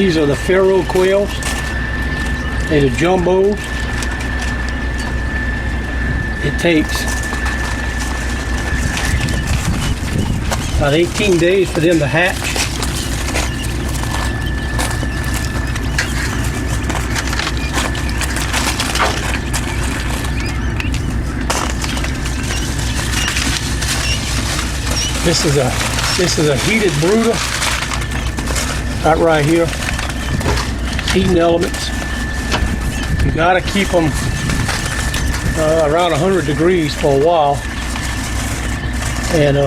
These are the Pharaoh quails. They're the jumbos. It takes about 18 days for them to hatch. This is a heated brooder, right here. Heating elements. You got to keep them around 100 degrees for a while, and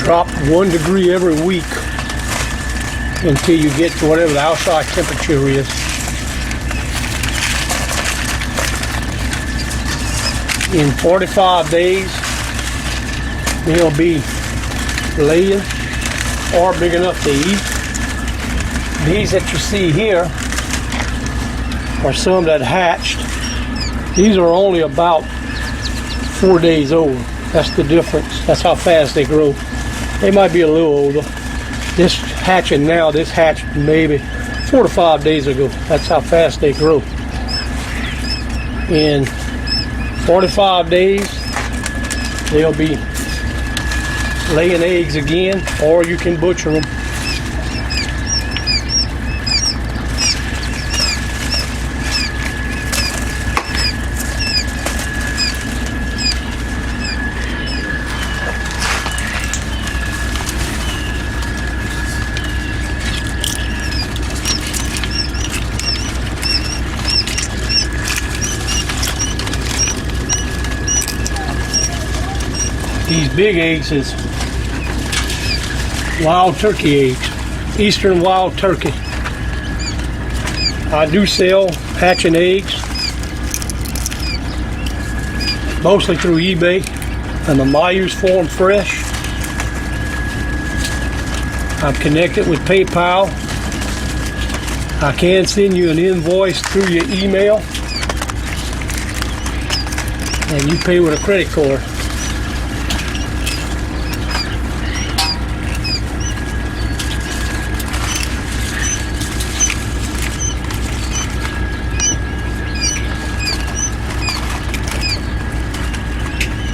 drop 1 degree every week until you get to whatever the outside temperature is. In 45 days, they'll be laying or big enough to eat. These that you see here are some that hatched. These are only about 4 days old. That's the difference. That's how fast they grow. They might be a little older. This hatching now, this hatched maybe 4 to 5 days ago. That's how fast they grow. In 45 days, they'll be laying eggs again, or you can butcher them. These big eggs is wild turkey eggs, eastern wild turkey. I do sell hatching eggs, mostly through eBay, and the Mayus farm fresh. I'm connected with PayPal. I can send you an invoice through your email, and you pay with a credit card.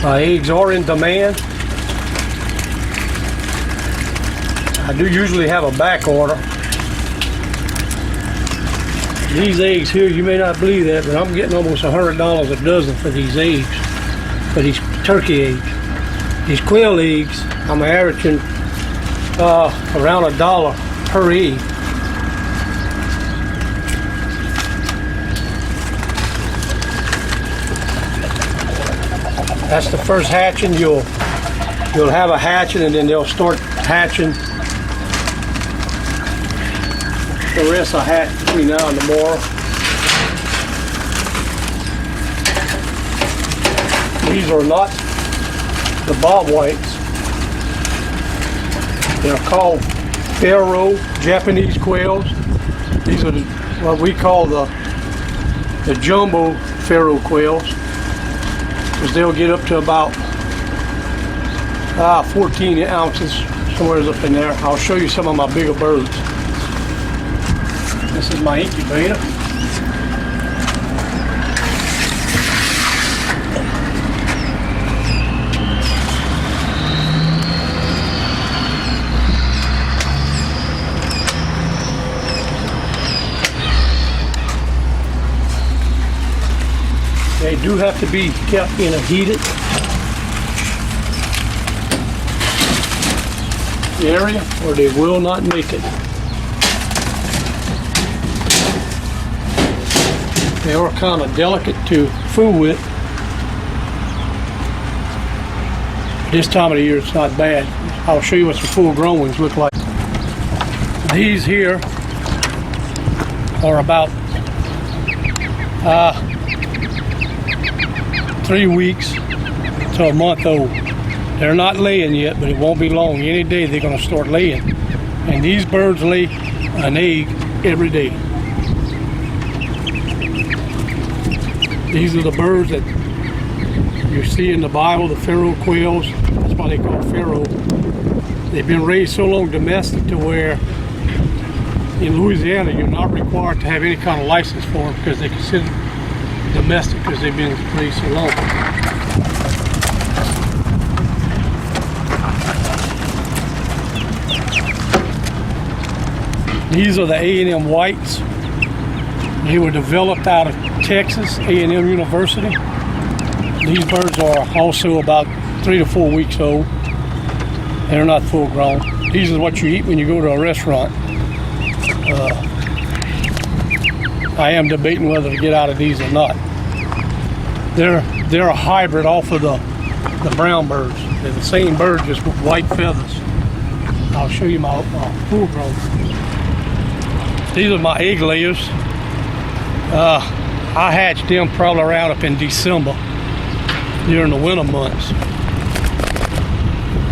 My eggs are in demand. I do usually have a back order. These eggs here, you may not believe that, but I'm getting almost $100 a dozen for these eggs, for these turkey eggs. These quail eggs, I'm averaging around $1 per egg. That's the first hatching. You'll have a hatching, and then they'll start hatching. The rest will hatch between now and tomorrow. These are not the bob whites. They're called Pharaoh Japanese quails. These are what we call the jumbo Pharaoh quails, because they'll get up to about 14 ounces, somewhere up in there. I'll show you some of my bigger birds. This is my incubator. They do have to be kept in a heated area or they will not make it. They are kind of delicate to fool with. This time of the year it's not bad. I'll show you what some full grown ones look like. These here are about 3 weeks to a month old. They're not laying yet, but it won't be long. Any day they're going to start laying. And these birds lay an egg every day. These are the birds that you see in the Bible, the Pharaoh quails. That's why they call Pharaoh. They've been raised so long domestic to where in Louisiana you're not required to have any kind of license for them because they're considered domestic because they've been raised so long. These are the A&M whites. They were developed out of Texas, A&M University. These birds are also about 3 to 4 weeks old. They're not full grown. These are what you eat when you go to a restaurant. I am debating whether to get out of these or not. They're a hybrid off of the brown birds. They're the same bird, just with white feathers. I'll show you my full grown. These are my egg layers. I hatched them probably around up in December during the winter months.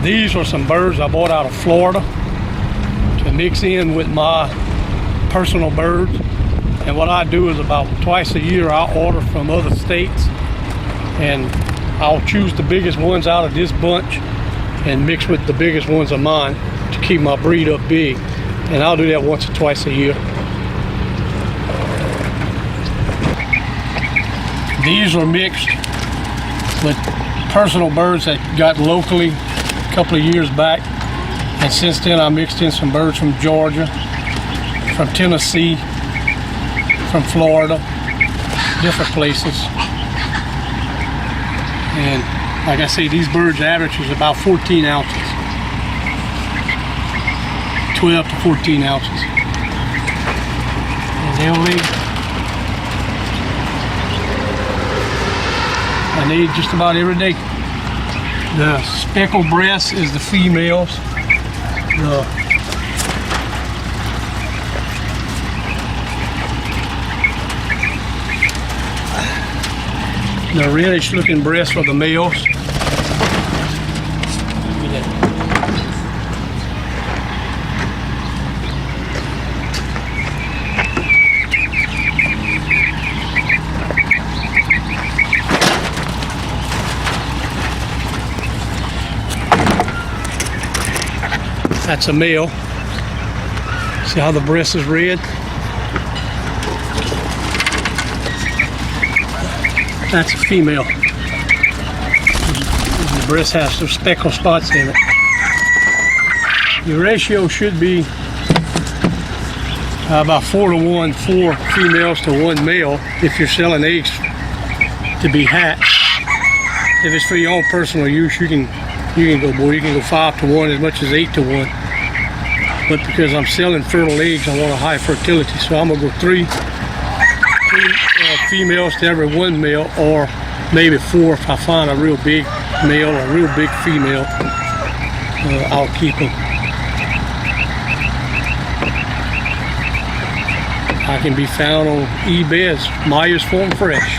These are some birds I bought out of Florida to mix in with my personal birds. And what I do is about twice a year I'll order from other states and I'll choose the biggest ones out of this bunch and mix with the biggest ones of mine to keep my breed up big. And I'll do that once or twice a year. These are mixed with personal birds that got locally a couple of years back, and since then I mixed in some birds from Georgia, from Tennessee, from Florida, different places. And like I say, these birds average is about 14 ounces, 12 to 14 ounces, and they'll lay. I need just about every day. The speckled breast is the females. The reddish looking breasts are the males. That's a male. See how the breast is red? That's a female. The breast has some speckle spots in it. Your ratio should be about 4 to 1, 4 females to 1 male if you're selling eggs to be hatched. If it's for your own personal use, you can go more. You can go 5 to 1, as much as 8 to 1. But because I'm selling fertile eggs, I want a high fertility, so I'm gonna go three females to every 1 male, or maybe 4 if I find a real big male or a real big female. I'll keep them. I can be found on eBay as Myers Farm Fresh.